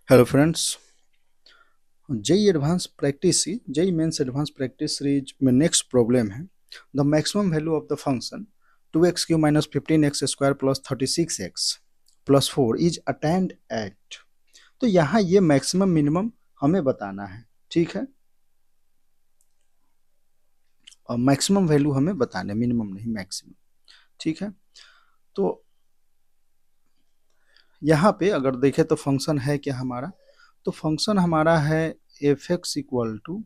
Hello friends, JEE Advanced Practice JEE Mains Advanced Practice series में next problem है the maximum value of the function 2x³ minus 15x square plus 36x plus 4 is attained at. तो यहाँ ये maximum minimum हमें बताना है, ठीक है। और मैक्सिमम वैल्यू हमें बताना है, मिनिमम नहीं मैक्सिमम, ठीक है। तो यहाँ पे अगर देखें तो फंक्शन है क्या हमारा, तो फंक्शन हमारा है f(x) equal to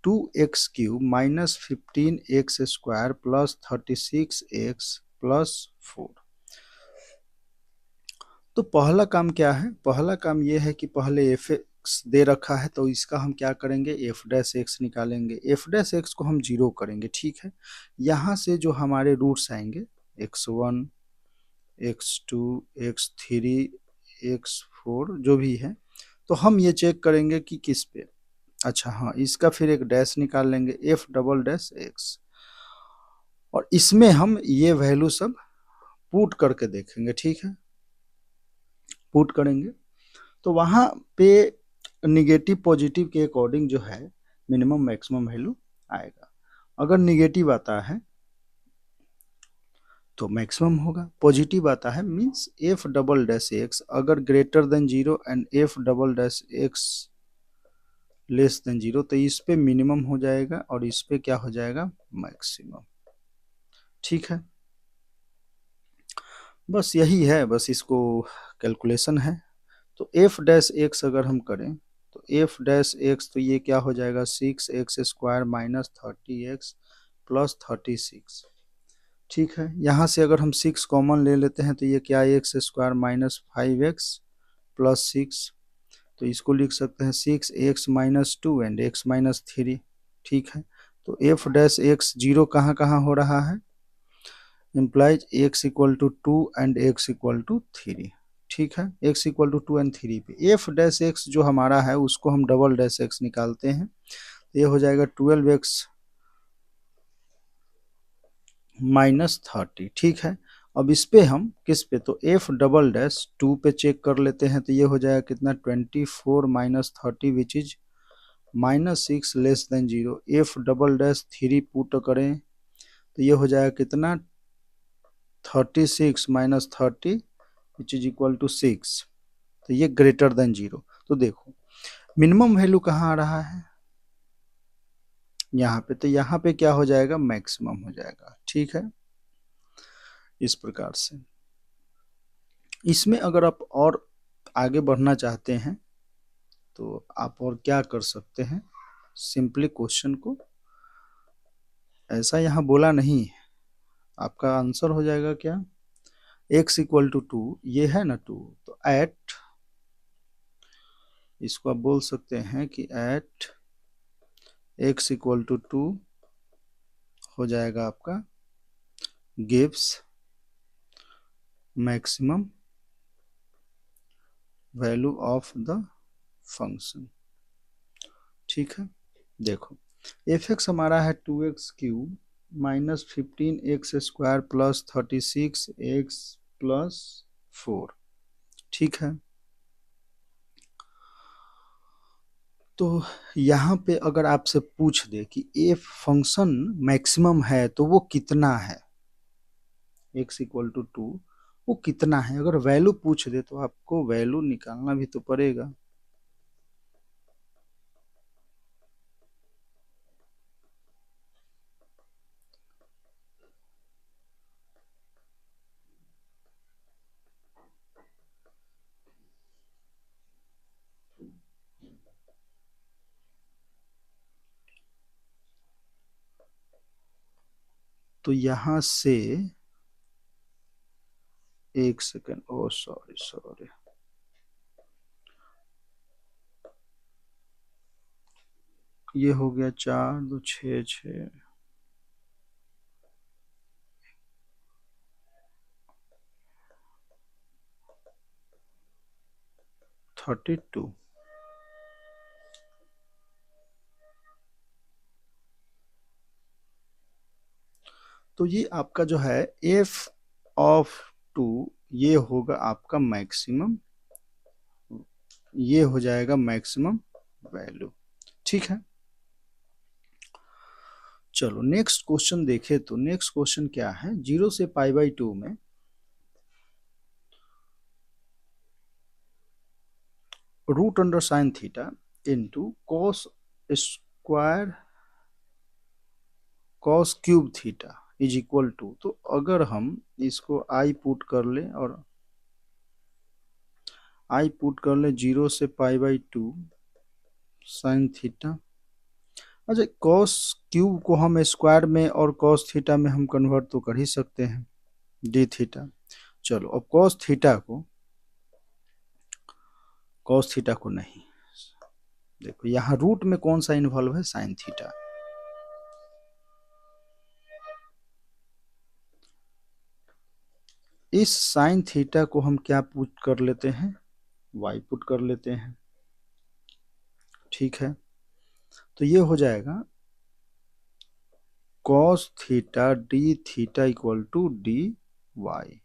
2x³ minus 15x² plus 36x plus 4। तो पहला काम क्या है, पहला काम ये है कि पहले f(x) दे रखा है तो इसका हम क्या करेंगे, f' निकालेंगे। f' को हम 0 करेंगे, ठीक है। यहाँ से जो हमारे रूट्स आएंगे x1 x2 x3 x4 जो भी है, तो हम ये चेक करेंगे कि किस पे। अच्छा हाँ, इसका फिर एक डैश निकाल लेंगे f'(x) और इसमें हम ये वैल्यू सब पुट करके देखेंगे, ठीक है। पुट करेंगे तो वहाँ पे निगेटिव पॉजिटिव के अकॉर्डिंग जो है मिनिमम मैक्सिमम वैल्यू आएगा। अगर निगेटिव आता है तो मैक्सिमम होगा, पॉजिटिव आता है मीन्स f'(x) अगर greater than 0 and f'(x) less than 0 तो इस पे मिनिमम हो जाएगा और इस पे क्या हो जाएगा, मैक्सिमम, ठीक है। बस यही है, बस इसको कैलकुलेशन है। तो f'(x) अगर हम करें तो f'(x) तो ये क्या हो जाएगा 6x² माइनस 30x प्लस 36, ठीक है। यहाँ से अगर हम 6 कॉमन ले लेते हैं तो ये क्या x² माइनस 5x प्लस 6, तो इसको लिख सकते हैं 6x minus 2 and x minus 3, ठीक है। तो f'(x) 0 कहाँ कहाँ हो रहा है, implies x equal to 2 and x equal to 3, ठीक है। x इक्वल टू 2 एंड 3 पे f'(x) जो हमारा है उसको हम डबल-x निकालते हैं, ये हो जाएगा 12x माइनस 30, ठीक है। अब इस पे हम किस पे, तो f'(2) पे चेक कर लेते हैं तो ये हो जाएगा कितना 24 minus 30 which is minus 6 less than 0। f'(3) put करें तो ये हो जाएगा कितना 36 minus 30 which is equal to 6, तो ये ग्रेटर देन 0। तो देखो मिनिमम वैल्यू कहाँ आ रहा है, यहाँ पे, तो यहाँ पे क्या हो जाएगा, मैक्सिमम हो जाएगा, ठीक है। इस प्रकार से इसमें अगर आप और आगे बढ़ना चाहते हैं तो आप और क्या कर सकते हैं, सिंपली क्वेश्चन को ऐसा यहाँ बोला नहीं है, आपका आंसर हो जाएगा क्या, x इक्वल टू 2, ये है ना 2, तो एट, इसको आप बोल सकते हैं कि एट x इक्वल टू 2 हो जाएगा आपका gives maximum value of the function, ठीक है। देखो f(x) हमारा है 2x³ minus 15x² plus 36x plus 4, ठीक है। तो यहाँ पे अगर आपसे पूछ दे कि ये फंक्शन मैक्सिमम है तो वो कितना है, x इक्वल टू 2 वो कितना है, अगर वैल्यू पूछ दे तो आपको वैल्यू निकालना भी तो पड़ेगा। तो यहाँ से एक सेकेंड, ओ सॉरी सॉरी, ये हो गया 4 2 6 6 32, तो ये आपका जो है f(2) ये होगा आपका मैक्सिमम ये हो जाएगा मैक्सिमम वैल्यू। ठीक है, चलो नेक्स्ट क्वेश्चन देखें। तो नेक्स्ट क्वेश्चन क्या है, 0 से π/2 में √(sin θ) into cos³ θ is equal to, तो अगर हम इसको आई पुट कर ले और आई पुट कर ले 0 से π/2 sin θ। अच्छा, कॉस क्यूब को हम स्क्वायर में और कॉस थीटा में हम कन्वर्ट तो कर ही सकते हैं, डी थीटा। चलो अब कॉस थीटा को नहीं, देखो यहाँ रूट में कौन सा इन्वॉल्व है, साइन थीटा। इस साइन थीटा को हम क्या पुट कर लेते हैं, वाई पुट कर लेते हैं। ठीक है, तो ये हो जाएगा cos theta d theta equal to d y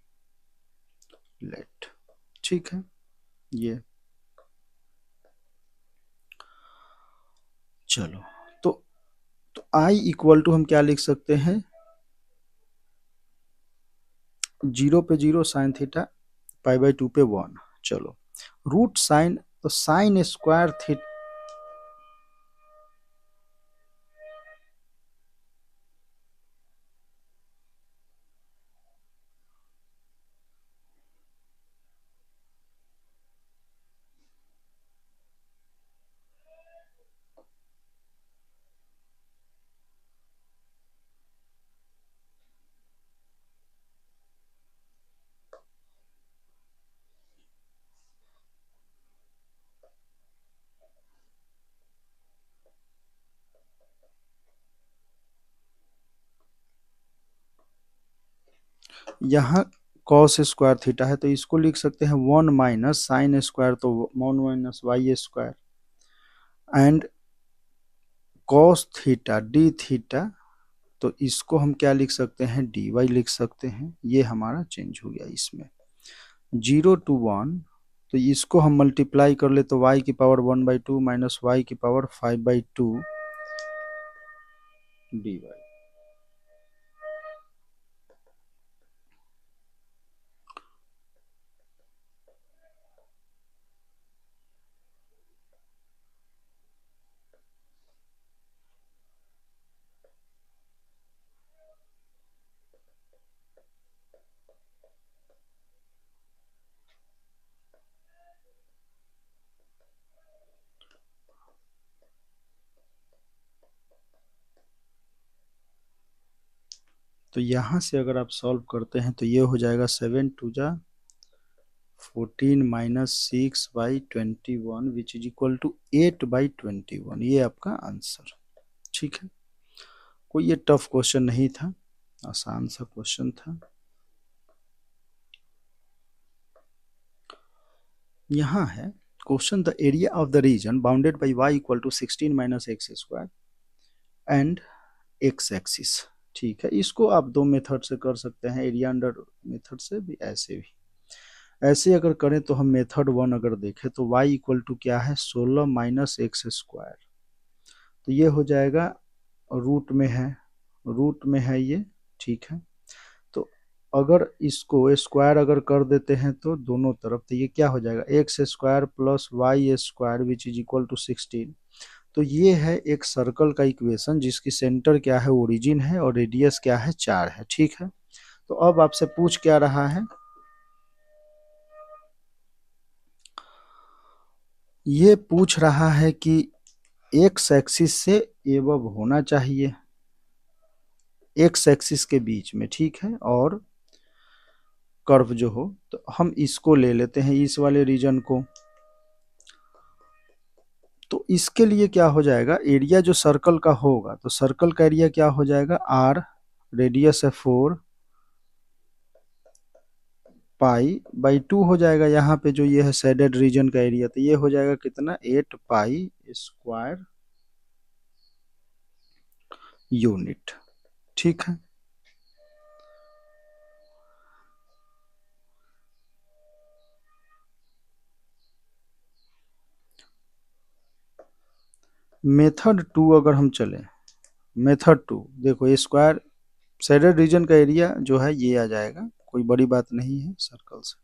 let. ठीक है, ये चलो तो आई इक्वल टू हम क्या लिख सकते हैं, 0 पे 0 साइन थीटा, π/2 पे 1। चलो रूट साइन, तो साइन स्क्वायर थीटा, यहाँ कॉस स्क्वायर थीटा है तो इसको लिख सकते हैं 1 माइनस साइन स्क्वायर, तो 1 minus y square and cos theta d theta, तो इसको हम क्या लिख सकते हैं, डी वाई लिख सकते हैं। ये हमारा चेंज हो गया इसमें 0 to 1, तो इसको हम मल्टीप्लाई कर ले तो y की पावर 1/2 माइनस वाई की पावर 5/2 डी वाई। तो यहाँ से अगर आप सॉल्व करते हैं तो ये हो जाएगा 7 2 जा 14 minus 6/21 which is equal to 8/21। ये आपका आंसर। ठीक है, कोई ये टफ क्वेश्चन नहीं था, आसान सा क्वेश्चन था। यहाँ है question, the area of the region bounded by y equal to 16 minus x square and x axis. ठीक है, इसको आप दो मेथड से कर सकते हैं, एरिया अंडर मेथड से भी, ऐसे भी। ऐसे अगर करें तो हम मेथड 1 अगर देखें तो y इक्वल टू क्या है, 16 माइनस एक्स स्क्वायर, तो ये हो जाएगा रूट में है ये। ठीक है, तो अगर इसको स्क्वायर अगर कर देते हैं तो दोनों तरफ, तो ये क्या हो जाएगा, x square plus y square which is equal to 16। तो ये है एक सर्कल का इक्वेशन जिसकी सेंटर क्या है, ओरिजिन है, और रेडियस क्या है, 4 है। ठीक है, तो अब आपसे पूछ क्या रहा है, ये पूछ रहा है कि एक्स एक्सिस से एबव होना चाहिए, एक्स एक्सिस के बीच में। ठीक है, और कर्व जो हो, तो हम इसको ले लेते हैं, इस वाले रीजन को। तो इसके लिए क्या हो जाएगा, एरिया जो सर्कल का होगा, तो सर्कल का एरिया क्या हो जाएगा, r, रेडियस है 4, π/2 हो जाएगा। यहाँ पे जो ये है शेडेड रीजन का एरिया, तो ये हो जाएगा कितना, 8π² यूनिट। ठीक है, मेथड 2 अगर हम चलें, मेथड 2 देखो स्क्वायर शेडेड रीजन का एरिया जो है ये आ जाएगा, कोई बड़ी बात नहीं है सर्कल से।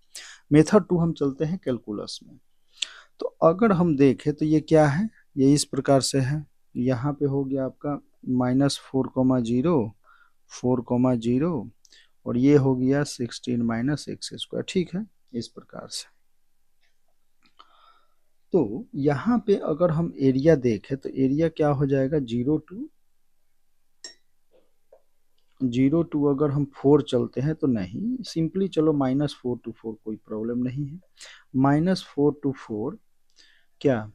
मेथड 2 हम चलते हैं कैलकुलस में। तो अगर हम देखें तो ये क्या है, ये इस प्रकार से है, यहाँ पे हो गया आपका -4,0 4,0 और ये हो गया 16 - x², ठीक है, इस प्रकार से। तो यहाँ पे अगर हम एरिया देखें तो एरिया क्या हो जाएगा, 0 to अगर हम 4 चलते हैं तो नहीं, सिंपली चलो -4 to 4, कोई प्रॉब्लम नहीं है। -4 to 4 क्या,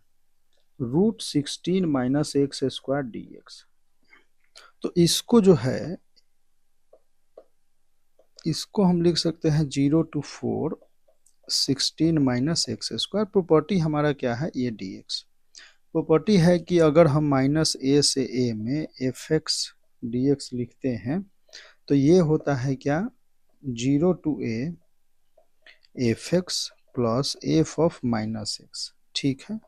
√16 - x² dx। तो इसको जो है, इसको हम लिख सकते हैं 0 to 4 16 - x²। प्रॉपर्टी हमारा क्या है, ये dx प्रॉपर्टी है कि अगर हम -a से a में fx dx लिखते हैं तो ये होता है क्या, 0 to a fx plus f of -x, ठीक है,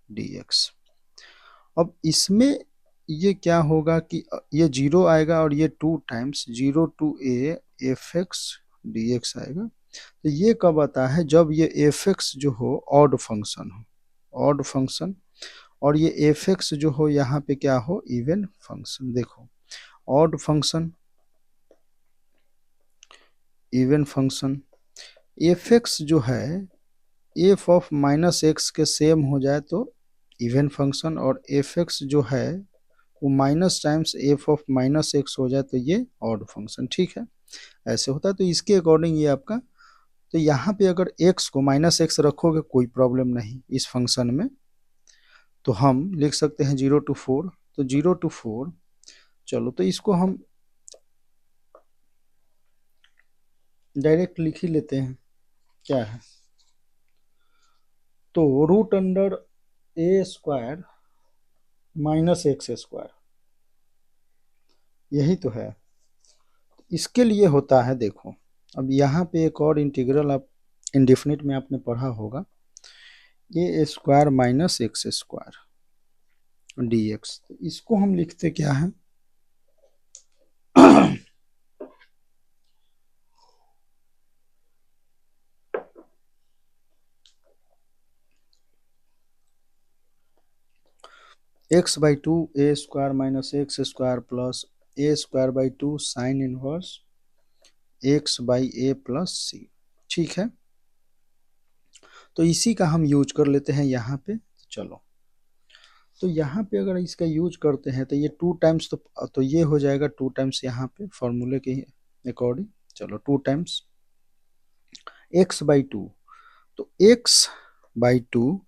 dx। अब इसमें ये क्या होगा कि ये 0 आएगा और ये 2 times 0 to a fx dx आएगा। तो ये कब आता है, जब ये fx जो हो ऑड फंक्शन हो, ऑड फंक्शन, और ये fx जो हो यहाँ पे क्या हो, इवन फंक्शन। देखो odd function, even function, fx जो है f ऑफ -x के सेम हो जाए तो इवन फंक्शन, और fx जो है वो minus times f of -x हो जाए तो ये ऑड फंक्शन, ठीक है, ऐसे होता है। तो इसके अकॉर्डिंग ये आपका, तो यहाँ पे अगर x को -x रखोगे कोई प्रॉब्लम नहीं इस फंक्शन में, तो हम लिख सकते हैं 0 to 4। तो 0 to 4, चलो तो इसको हम डायरेक्ट लिख ही लेते हैं, क्या है, तो √a² - x², यही तो है। इसके लिए होता है, देखो अब यहाँ पे एक और इंटीग्रल आप इंडेफिनिट में आपने पढ़ा होगा, a² - x² dx। तो इसको हम लिखते क्या है, x/2 a² - x² plus a²/2 sine inverse x/a plus c, ठीक है। तो इसी का हम यूज कर लेते हैं यहाँ पे। चलो तो यहाँ पे अगर इसका यूज करते हैं तो ये 2 टाइम्स, तो ये हो जाएगा 2 टाइम्स यहाँ पे फॉर्मूले के अकॉर्डिंग। चलो 2 टाइम्स x/2, तो x/2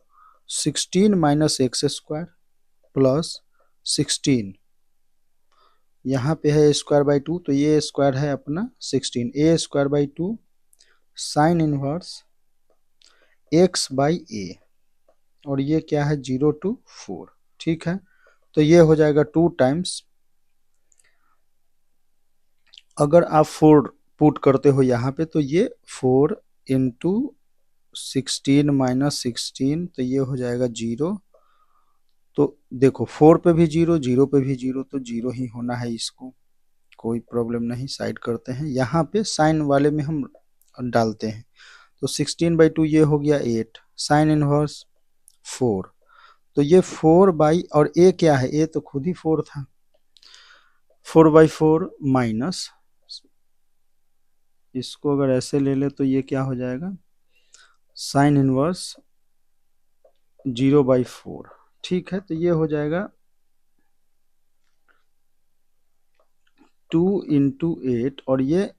16 - x² प्लस 16, यहाँ पे है a²/2, तो ये स्क्वायर है अपना 16, a²/2 साइन इनवर्स x/a, और ये क्या है 0 to 4, ठीक है। तो ये हो जाएगा 2 टाइम्स, अगर आप 4 पुट करते हो यहाँ पे तो ये 4 इंटू 16 - 16, तो ये हो जाएगा 0। तो देखो 4 पे भी 0, 0 पे भी 0, तो 0 ही होना है, इसको कोई प्रॉब्लम नहीं, साइड करते हैं। यहाँ पे साइन वाले में हम डालते हैं, तो 16/2 ये हो गया 8, साइन इनवर्स 4, तो ये 4 और a क्या है, a तो खुद ही 4 था, 4/4 माइनस, इसको अगर ऐसे ले ले तो ये क्या हो जाएगा, साइन इनवर्स 0/4, ठीक है। तो ये हो जाएगा 2 × 8, और ये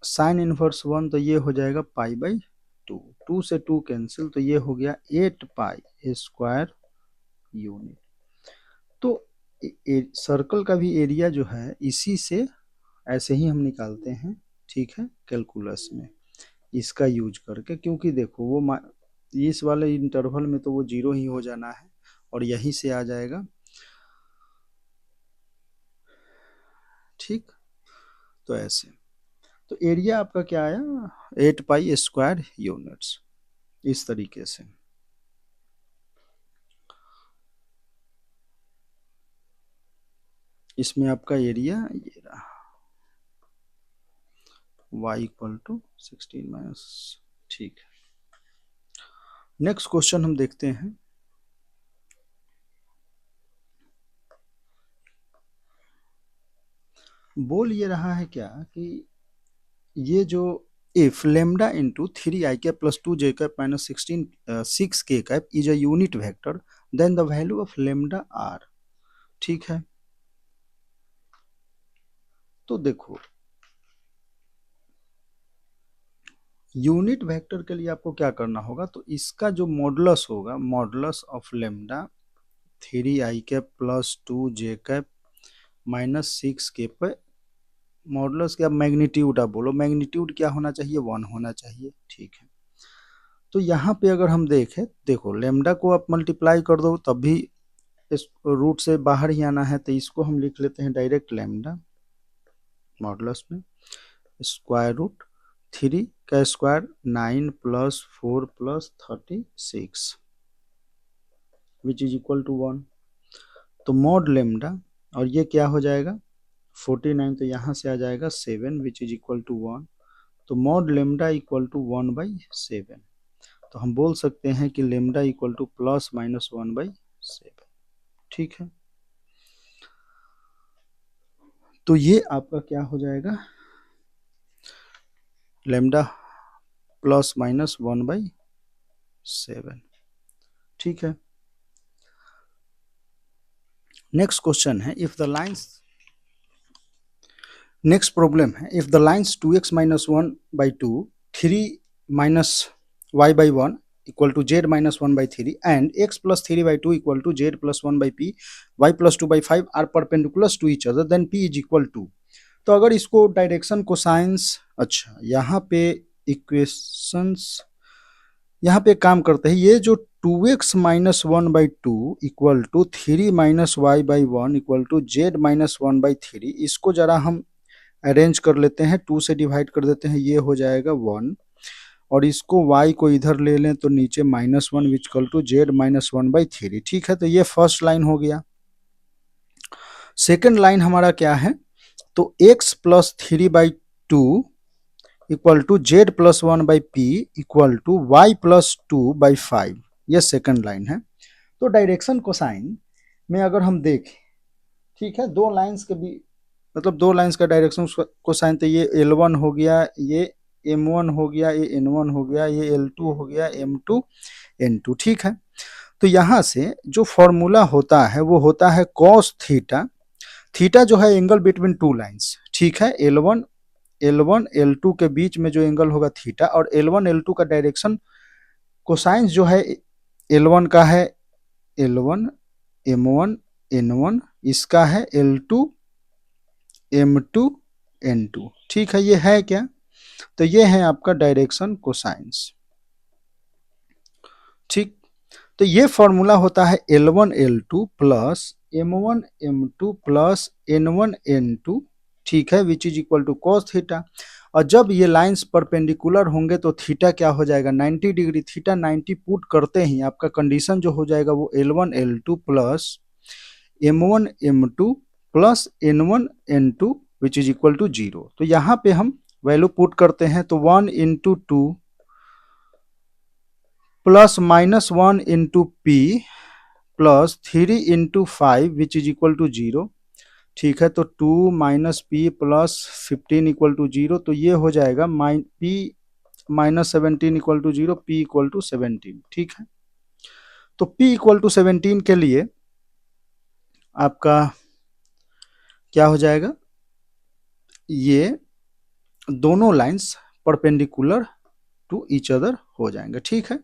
साइन इनवर्स 1, तो ये हो जाएगा π/2, 2 से 2 कैंसिल, तो ये हो गया 8π² यूनिट। तो सर्कल का भी एरिया जो है इसी से ऐसे ही हम निकालते हैं, ठीक है, कैलकुलस में इसका यूज करके, क्योंकि देखो वो इस वाले इंटरवल में तो वो 0 ही हो जाना है और यहीं से आ जाएगा, ठीक। तो ऐसे, तो एरिया आपका क्या आया, 8π² यूनिट्स, इस तरीके से। इसमें आपका एरिया ये रहा y इक्वल टू 16 माइनस। ठीक है, नेक्स्ट क्वेश्चन हम देखते हैं। बोल ये रहा है क्या कि ये जो if lambda into 3i cap plus 2j cap minus 6k cap is a unit vector then the value of lambda are. ठीक है, तो देखो यूनिट वेक्टर के लिए आपको क्या करना होगा, तो इसका जो मॉडुलस होगा, modulus of lambda 3i cap plus 2j cap minus 6k, modulus क्या, मैग्नीट्यूड आप बोलो, मैग्नीट्यूड क्या होना चाहिए, 1 होना चाहिए। ठीक है, तो यहाँ पे अगर हम देखें, देखो लेमडा को आप मल्टीप्लाई कर दो तब भी इस रूट से बाहर ही आना है, तो इसको हम लिख लेते हैं डायरेक्ट लेमडा मॉडुलस में स्क्वायर रूट 3 का square 9 plus 4 plus 36 which is equal to 1। तो मॉड लेमडा, और ये क्या हो जाएगा 49, तो यहाँ से आ जाएगा 7 विच इज इक्वल टू 1। तो मॉड लेमडा इक्वल टू 1/7। तो हम बोल सकते हैं कि lambda equal two plus minus 1/7। ठीक है, तो ये आपका क्या हो जाएगा, लेमडा प्लस माइनस 1/7। ठीक है, नेक्स्ट क्वेश्चन है, if the lines, next problem है, if the lines 2x minus 1/2 3 minus y/1 equal to z minus 1/3 and x plus 3/2 equal to z plus 1/p y plus 2/5 are perpendicular to each other then p is equal to. तो अगर इसको direction cosines, अच्छा यहाँ पे equations, यहाँ पे काम करते हैं, ये जो 2x minus 1/2 equal to 3 minus y/1 equal to z minus 1/3, इसको जरा हम अरेंज कर लेते हैं, 2 से डिवाइड कर देते हैं, ये हो जाएगा 1, और इसको y को इधर ले लें तो नीचे -1 इक्वल टू z माइनस 1/3। ठीक है, तो ये फर्स्ट लाइन हो गया। सेकेंड लाइन हमारा क्या है, तो x plus 3/2 equal to z plus 1/p equal to y plus 2/5, ये सेकेंड लाइन है। तो डायरेक्शन कोसाइन में अगर हम देखें, ठीक है, दो लाइंस के भी, मतलब दो लाइंस का डायरेक्शन कोसाइन, तो ये L1 हो गया, ये M1 हो गया, ये N1 हो गया, ये L2 हो गया, M2 N2। ठीक है, तो यहाँ से जो फॉर्मूला होता है वो होता है कॉस थीटा, थीटा जो है एंगल बिटवीन टू लाइंस। ठीक है, L1 L2 के बीच में जो एंगल होगा थीटा, और L1 L2 का डायरेक्शन कोसाइंस जो है L1 का है L1 M1 N1, इसका है L2 M2 N2। ठीक है, ये है क्या, तो ये है आपका डायरेक्शन कोसाइंस। ठीक, तो ये फॉर्मूला होता है L1 L2 plus M1 M2 plus N1 N2। ठीक है, which is equal to cos theta, और जब ये लाइंस परपेंडिकुलर होंगे तो थीटा क्या हो जाएगा 90 डिग्री, थीटा 90 पुट करते ही आपका कंडीशन जो हो जाएगा वो L1 L2 plus M1 M2 plus N1 N2 which is equal to 0। तो यहाँ पे हम वैल्यू पुट करते हैं, तो 1 into 2 plus -1 into p plus 3 into 5 which is equal to 0। ठीक है, तो 2 minus p plus 15 equal to 0, तो ये हो जाएगा p minus 17 equal to 0, p equal to 17। ठीक है, तो पी इक्वल टू 17 के लिए आपका क्या हो जाएगा, ये दोनों lines perpendicular to each other हो जाएंगे। ठीक है,